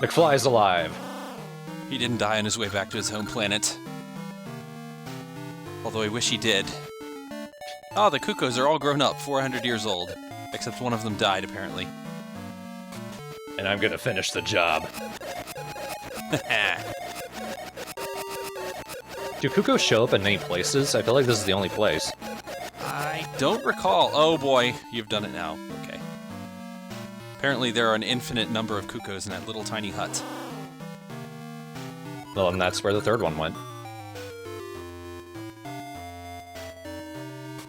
McFly's alive. He didn't die on his way back to his home planet. Although I wish he did. Oh, the Cuckoos are all grown up, 400 years old. Except one of them died, apparently. And I'm gonna finish the job. Do Cuckoos show up in many places? I feel like this is the only place. I don't recall. Oh boy, you've done it now. Okay. Apparently there are an infinite number of Cuckoos in that little tiny hut. Well, and that's where the third one went.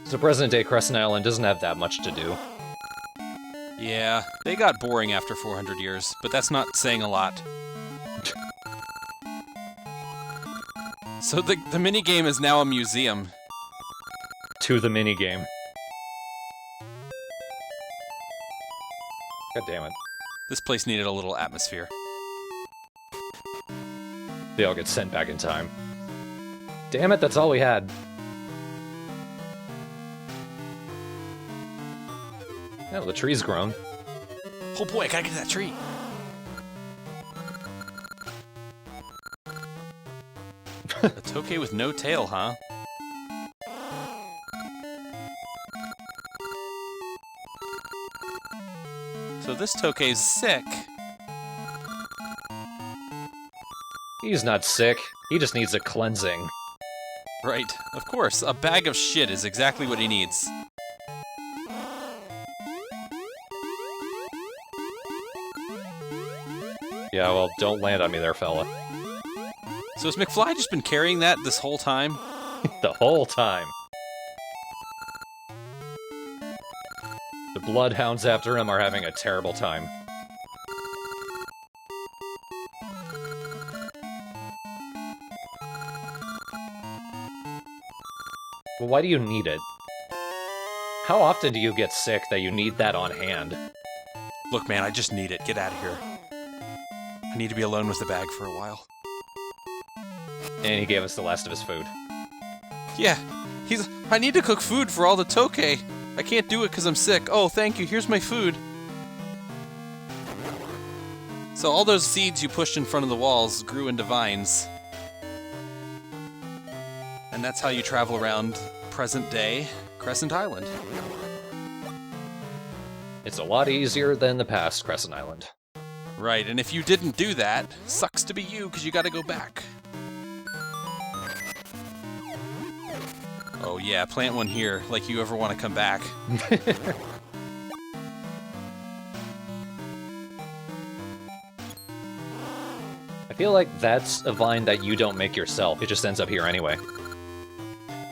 So present-day Crescent Island doesn't have that much to do. Yeah, they got boring after 400 years, but that's not saying a lot. So the minigame is now a museum. To the minigame. God damn it. This place needed a little atmosphere. They all get sent back in time. Damn it, that's all we had. Oh, the tree's grown. Oh boy, I gotta get to that tree. A Tokay with no tail, huh? So this Tokay's sick. He's not sick. He just needs a cleansing. Right, of course. A bag of shit is exactly what he needs. Yeah, well, don't land on me there, fella. So has McFly just been carrying that this whole time? The whole time. The bloodhounds after him are having a terrible time. Well, why do you need it? How often do you get sick that you need that on hand? Look, man, I just need it. Get out of here. I need to be alone with the bag for a while. And he gave us the last of his food. Yeah, I need to cook food for all the Tokay. I can't do it because I'm sick. Oh, thank you. Here's my food. So all those seeds you pushed in front of the walls grew into vines. And that's how you travel around present-day Crescent Island. It's a lot easier than the past Crescent Island. Right, and if you didn't do that, sucks to be you because you gotta go back. Oh yeah, plant one here, like you ever want to come back. I feel like that's a vine that you don't make yourself. It just ends up here anyway.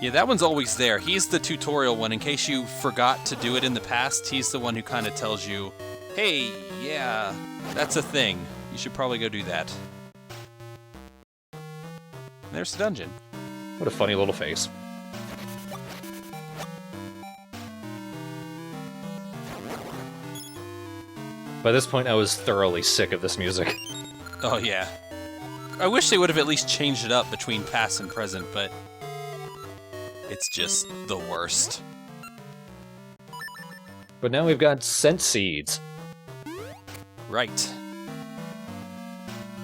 Yeah, that one's always there. He's the tutorial one. In case you forgot to do it in the past, he's the one who kind of tells you, hey, yeah, that's a thing. You should probably go do that. And there's the dungeon. What a funny little face. By this point, I was thoroughly sick of this music. Oh, yeah. I wish they would have at least changed it up between past and present, but it's just the worst. But now we've got scent seeds. Right.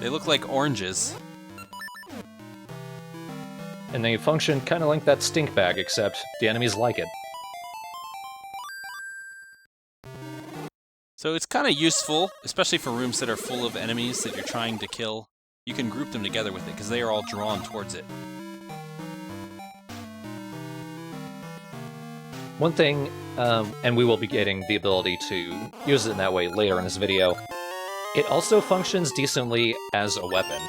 They look like oranges. And they function kind of like that stink bag, except the enemies like it. So it's kind of useful, especially for rooms that are full of enemies that you're trying to kill. You can group them together with it, because they are all drawn towards it. One thing, and we will be getting the ability to use it in that way later in this video, it also functions decently as a weapon.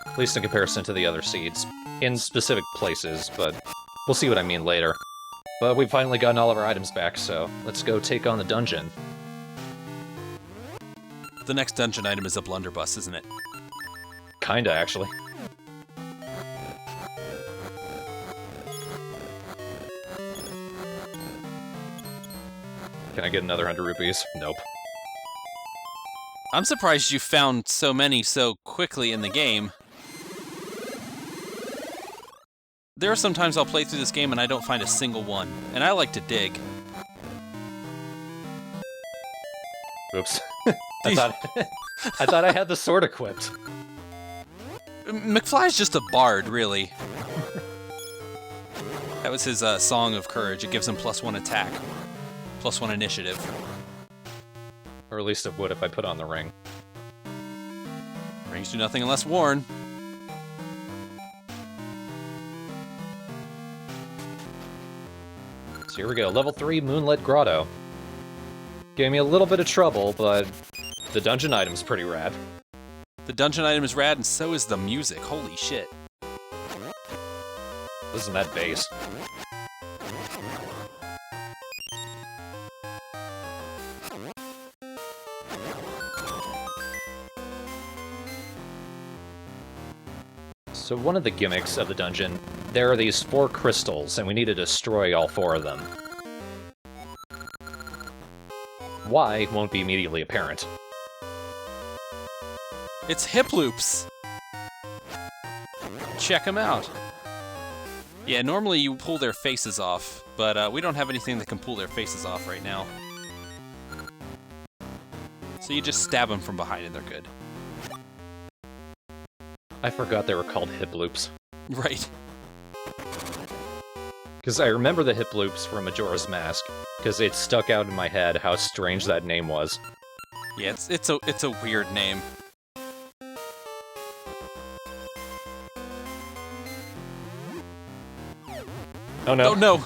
At least in comparison to the other seeds. In specific places, but we'll see what I mean later. But we've finally gotten all of our items back, so let's go take on the dungeon. The next dungeon item is a blunderbuss, isn't it? Kinda, actually. Can I get another 100 rupees? Nope. I'm surprised you found so many so quickly in the game. There are some times I'll play through this game and I don't find a single one, and I like to dig. Oops. I thought I thought I had the sword equipped. McFly's just a bard, really. That was his Song of Courage. It gives him +1 attack, +1 initiative. Or at least it would if I put on the ring. Rings do nothing unless worn. So here we go, level 3 Moonlit Grotto. Gave me a little bit of trouble, but the dungeon item's pretty rad. The dungeon item is rad, and so is the music. Holy shit. Listen to that bass. So one of the gimmicks of the dungeon, there are these 4 crystals, and we need to destroy all 4 of them. Why won't be immediately apparent. It's hip loops. Check them out. Yeah, normally you pull their faces off, but we don't have anything that can pull their faces off right now. So you just stab them from behind and they're good. I forgot they were called hip loops. Right. Because I remember the hip loops from Majora's Mask, because it stuck out in my head how strange that name was. Yeah, it's a weird name. Oh no. Oh no!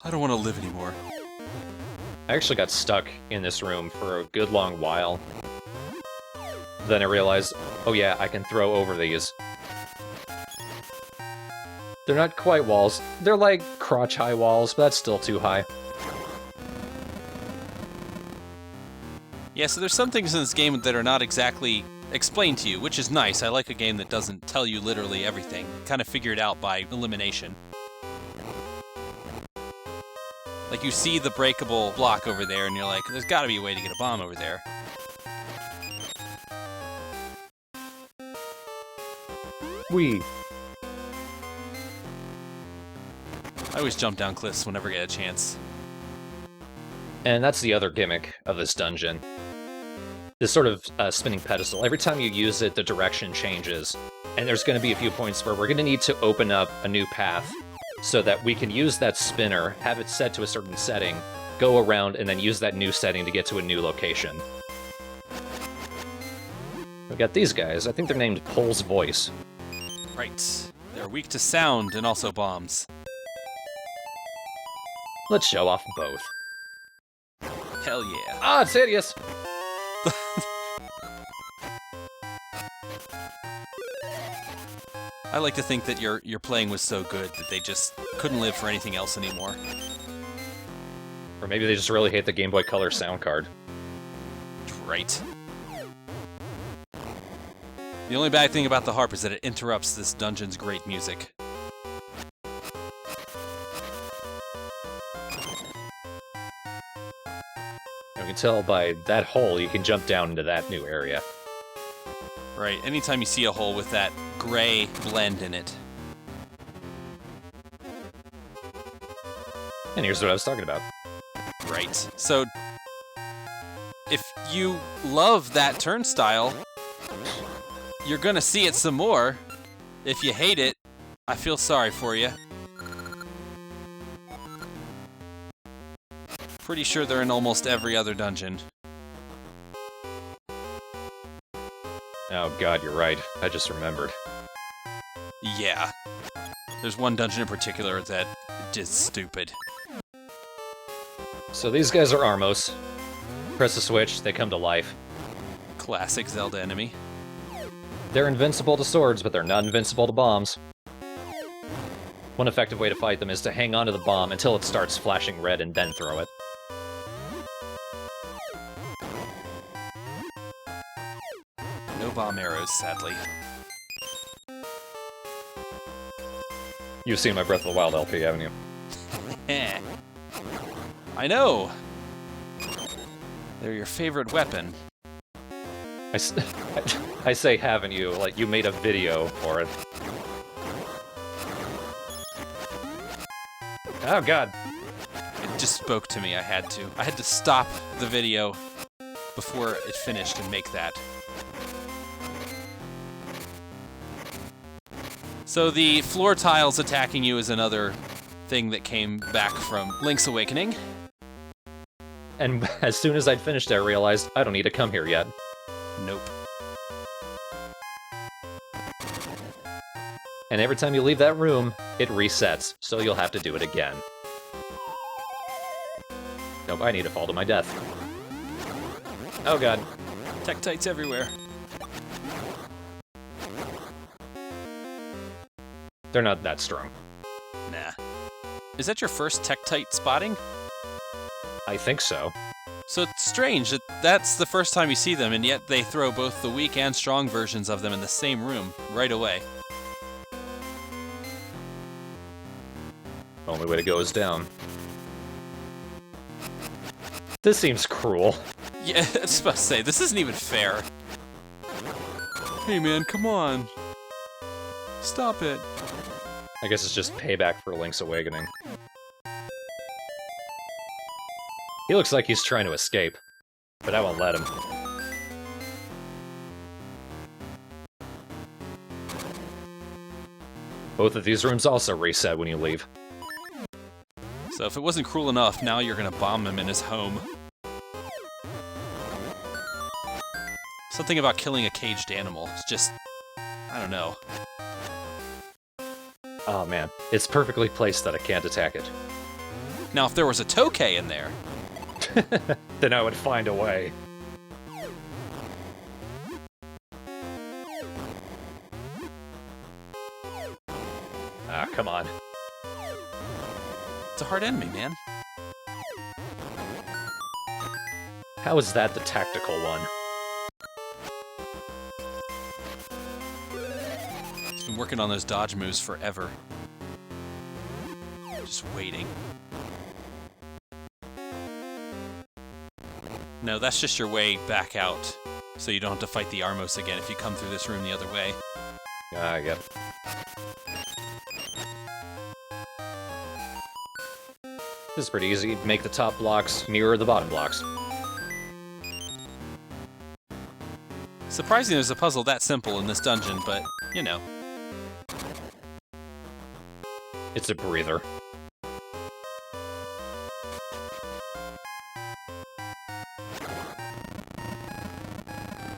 I don't want to live anymore. I actually got stuck in this room for a good long while. Then I realized, oh yeah, I can throw over these. They're not quite walls. They're like crotch-high walls, but that's still too high. Yeah, so there's some things in this game that are not exactly explained to you, which is nice. I like a game that doesn't tell you literally everything. Kind of figure it out by elimination. Like, you see the breakable block over there, and you're like, there's gotta be a way to get a bomb over there. Whee! I always jump down cliffs whenever I get a chance. And that's the other gimmick of this dungeon. This sort of spinning pedestal. Every time you use it, the direction changes. And there's going to be a few points where we're going to need to open up a new path so that we can use that spinner, have it set to a certain setting, go around, and then use that new setting to get to a new location. We got these guys. I think they're named Pole's Voice. Right. They're weak to sound and also bombs. Let's show off both. Hell yeah. Ah, it's hideous! I like to think that your playing was so good that they just couldn't live for anything else anymore. Or maybe they just really hate the Game Boy Color sound card. Right. The only bad thing about the harp is that it interrupts this dungeon's great music. You can tell by that hole you can jump down into that new area. Right, anytime you see a hole with that gray blend in it. And here's what I was talking about. Right. So, if you love that turnstile, you're gonna see it some more. If you hate it, I feel sorry for you. Pretty sure they're in almost every other dungeon. Oh god, you're right. I just remembered. Yeah. There's one dungeon in particular that is stupid. So these guys are Armos. Press a switch, they come to life. Classic Zelda enemy. They're invincible to swords, but they're not invincible to bombs. One effective way to fight them is to hang onto the bomb until it starts flashing red and then throw it. No bomb arrows, sadly. You've seen my Breath of the Wild LP, haven't you? Eh. I know! They're your favorite weapon. I say haven't you, like you made a video for it. Oh god. just spoke to me. I had to stop the video before it finished and make that. So the floor tiles attacking you is another thing that came back from Link's Awakening. And as soon as I'd finished, I realized I don't need to come here yet. Nope. And every time you leave that room, it resets, so you'll have to do it again. Nope, I need to fall to my death. Oh god. Tektites everywhere. They're not that strong. Nah. Is that your first Tektite spotting? I think so. So it's strange that that's the first time you see them, and yet they throw both the weak and strong versions of them in the same room right away. Only way to go is down. This seems cruel. Yeah, I was about to say, this isn't even fair. Hey man, come on. Stop it. I guess it's just payback for Link's Awakening. He looks like he's trying to escape, but I won't let him. Both of these rooms also reset when you leave. So if it wasn't cruel enough, now you're gonna bomb him in his home. Something about killing a caged animal. It's just... I don't know. Oh man, it's perfectly placed that I can't attack it. Now if there was a Tokay in there... Then I would find a way. Ah, come on. It's a hard enemy, man. How is that the tactical one? He's been working on those dodge moves forever. Just waiting. No, that's just your way back out, so you don't have to fight the Armos again if you come through this room the other way. Ah, yep. This is pretty easy. Make the top blocks mirror the bottom blocks. Surprisingly, there's a puzzle that simple in this dungeon, but, you know. It's a breather.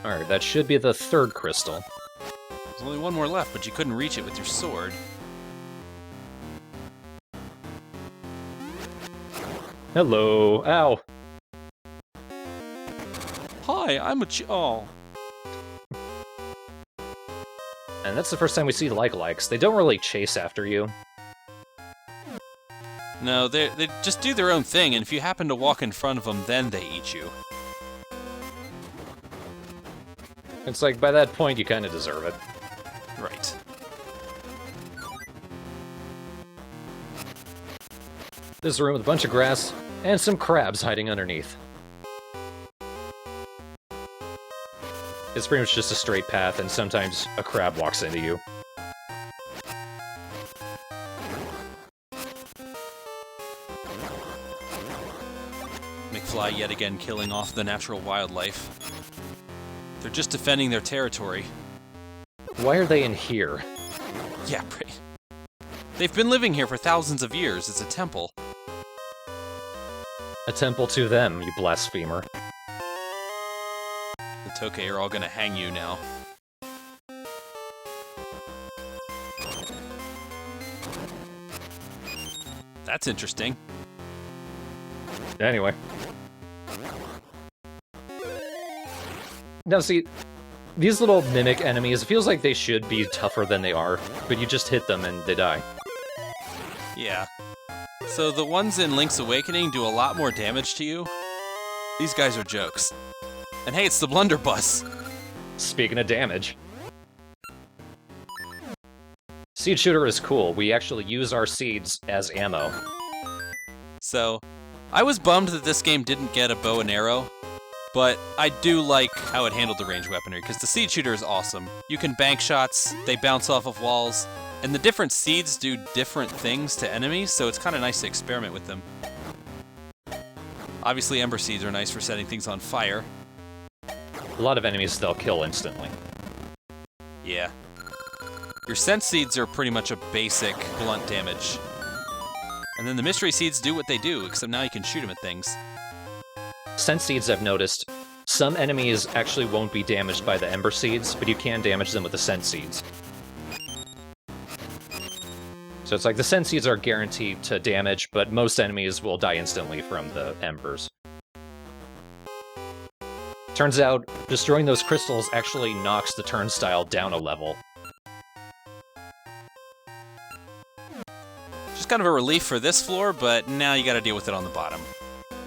Alright, that should be the third crystal. There's only one more left, but you couldn't reach it with your sword. Hello. Ow. Hi, I'm a oh. And that's the first time we see like-likes. They don't really chase after you. No, they just do their own thing, and if you happen to walk in front of them, then they eat you. It's like, by that point, you kind of deserve it. Right. This room with a bunch of grass and some crabs hiding underneath. It's pretty much just a straight path, and sometimes a crab walks into you. McFly yet again killing off the natural wildlife. They're just defending their territory. Why are they in here? Yeah, they've been living here for thousands of years. It's a temple. A temple to them, you blasphemer. The Tokay are all gonna hang you now. That's interesting. Anyway. Now see, these little mimic enemies, it feels like they should be tougher than they are, but you just hit them and they die. Yeah. So the ones in Link's Awakening do a lot more damage to you. These guys are jokes. And hey, it's the blunderbuss. Speaking of damage. Seed shooter is cool. We actually use our seeds as ammo. So, I was bummed that this game didn't get a bow and arrow, but I do like how it handled the ranged weaponry, because the seed shooter is awesome. You can bank shots, they bounce off of walls, and the different seeds do different things to enemies, so it's kind of nice to experiment with them. Obviously, Ember Seeds are nice for setting things on fire. A lot of enemies they'll kill instantly. Yeah. Your Sense Seeds are pretty much a basic blunt damage. And then the Mystery Seeds do what they do, except now you can shoot them at things. Sense Seeds, I've noticed, some enemies actually won't be damaged by the Ember Seeds, but you can damage them with the Sense Seeds. So it's like the Sense Seeds are guaranteed to damage, but most enemies will die instantly from the Embers. Turns out, destroying those crystals actually knocks the turnstile down a level. Just kind of a relief for this floor, but now you gotta deal with it on the bottom.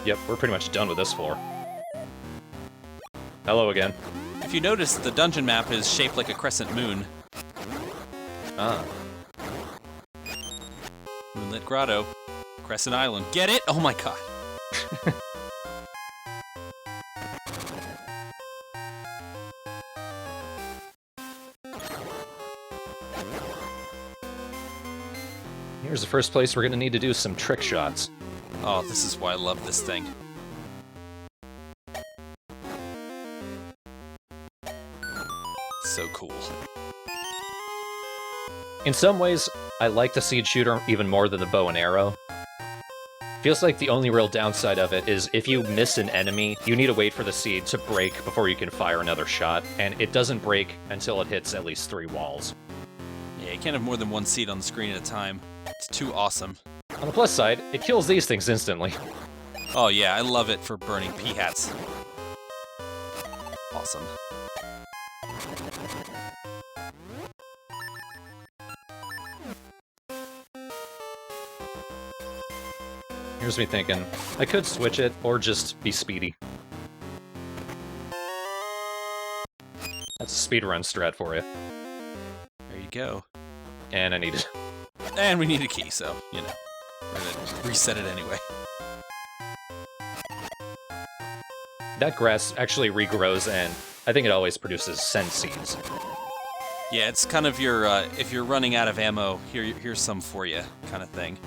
Yep, we're pretty much done with this floor. Hello again. If you notice, the dungeon map is shaped like a crescent moon. Ah. Moonlit Grotto. Crescent Island. Get it? Oh my god. Here's the first place we're gonna need to do some trick shots. Oh, this is why I love this thing. So cool. In some ways, I like the Seed Shooter even more than the bow and arrow. Feels like the only real downside of it is if you miss an enemy, you need to wait for the seed to break before you can fire another shot, and it doesn't break until it hits at least 3 walls. Yeah, you can't have more than one seed on the screen at a time. It's too awesome. On the plus side, it kills these things instantly. Oh yeah, I love it for burning pea-hats. Awesome. Here's me thinking, I could switch it, or just be speedy. That's a speedrun strat for you. There you go. And I need it. And we need a key, so, you know. We're gonna reset it anyway. That grass actually regrows, and I think it always produces Sense Seeds. Yeah, it's kind of your, if you're running out of ammo, here's some for you, kind of thing.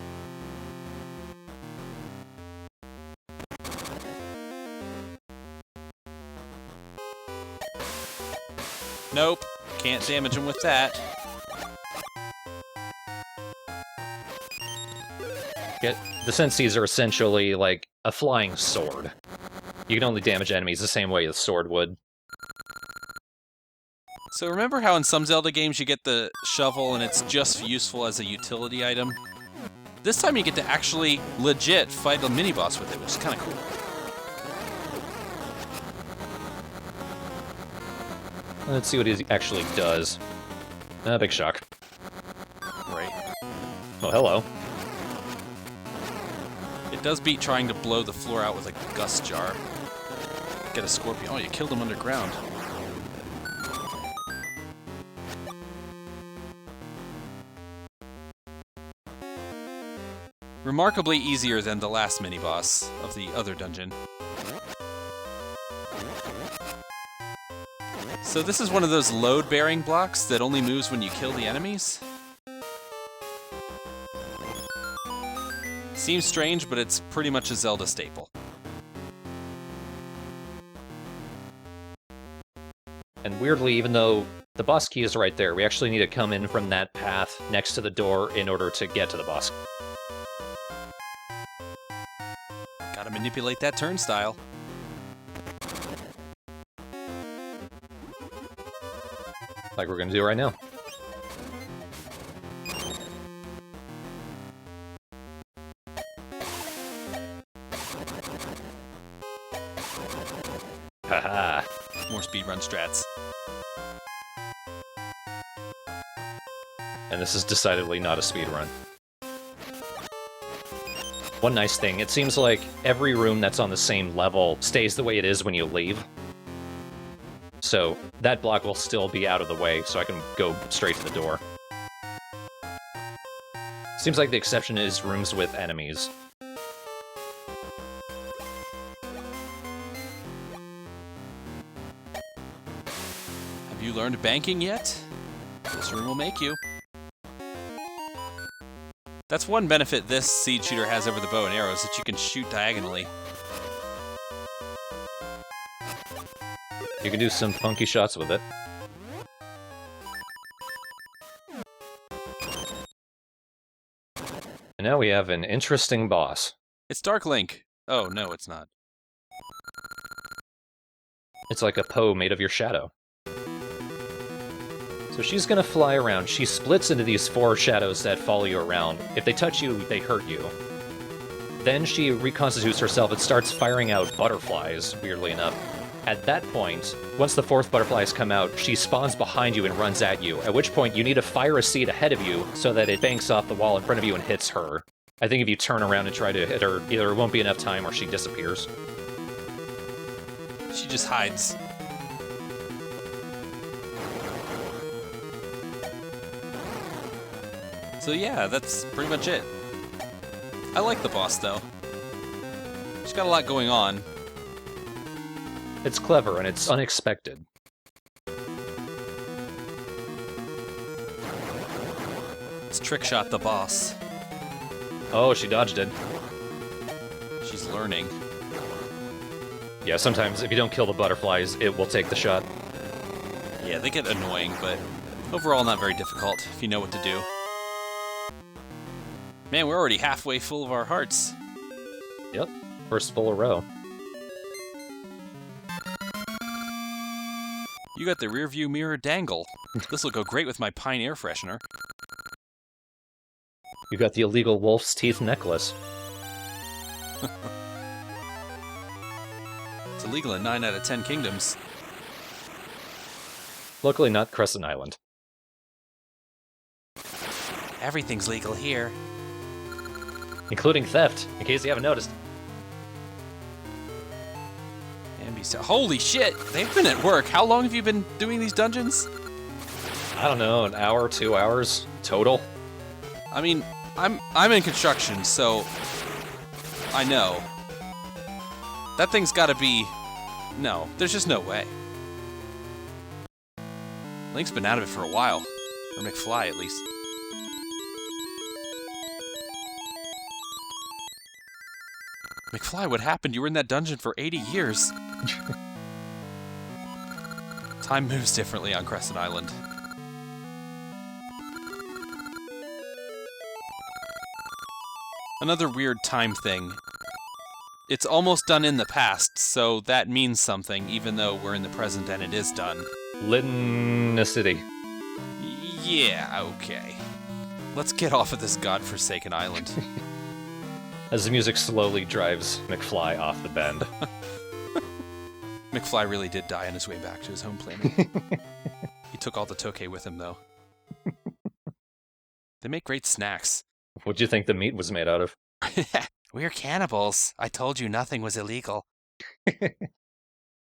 Nope, can't damage them with that. The Sense Seeds are essentially like a flying sword. You can only damage enemies the same way a sword would. So remember how in some Zelda games you get the shovel and it's just useful as a utility item? This time you get to actually legit fight a mini-boss with it, which is kind of cool. Let's see what he actually does. Big shock. Right. Oh, hello. It does beat trying to blow the floor out with like a gust jar. Get a scorpion. Oh, you killed him underground. Remarkably easier than the last mini-boss of the other dungeon. So this is one of those load-bearing blocks that only moves when you kill the enemies? Seems strange, but it's pretty much a Zelda staple. And weirdly, even though the boss key is right there, we actually need to come in from that path next to the door in order to get to the boss. Gotta manipulate that turnstile. Like we're gonna do right now. Haha. More speedrun strats. And this is decidedly not a speedrun. One nice thing, it seems like every room that's on the same level stays the way it is when you leave. So that block will still be out of the way, so I can go straight to the door. Seems like the exception is rooms with enemies. Have you learned banking yet? This room will make you. That's one benefit this seed shooter has over the bow and arrows, that you can shoot diagonally. You can do some funky shots with it. And now we have an interesting boss. It's Dark Link. Oh, no, it's not. It's like a Poe made of your shadow. So she's gonna fly around. She splits into these 4 shadows that follow you around. If they touch you, they hurt you. Then she reconstitutes herself and starts firing out butterflies, weirdly enough. At that point, once the 4th butterfly has come out, she spawns behind you and runs at you, at which point you need to fire a seed ahead of you so that it banks off the wall in front of you and hits her. I think if you turn around and try to hit her, either it won't be enough time or she disappears. She just hides. So yeah, that's pretty much it. I like the boss, though. She's got a lot going on. It's clever and it's unexpected. Let's trick shot the boss. Oh, she dodged it. She's learning. Yeah, sometimes if you don't kill the butterflies, it will take the shot. Yeah, they get annoying, but overall not very difficult if you know what to do. Man, we're already halfway full of our hearts. Yep, first full row. You got the rear view mirror dangle. This will go great with my pine air freshener. You got the illegal wolf's teeth necklace. It's illegal in 9 out of 10 kingdoms. Luckily not Crescent Island. Everything's legal here. Including theft, in case you haven't noticed. Holy shit! They've been at work. How long have you been doing these dungeons? I don't know, an hour, 2 hours total. I mean, I'm in construction, so I know. That thing's gotta be... No, there's just no way. Link's been out of it for a while. Or McFly, at least. McFly, what happened? You were in that dungeon for 80 years. Time moves differently on Crescent Island. Another weird time thing. It's almost done in the past, so that means something, even though we're in the present and it is done. Liticity. Yeah, okay. Let's get off of this godforsaken island. As the music slowly drives McFly off the bend. McFly really did die on his way back to his home planet. He took all the Tokay with him, though. They make great snacks. What'd you think the meat was made out of? We're cannibals. I told you nothing was illegal.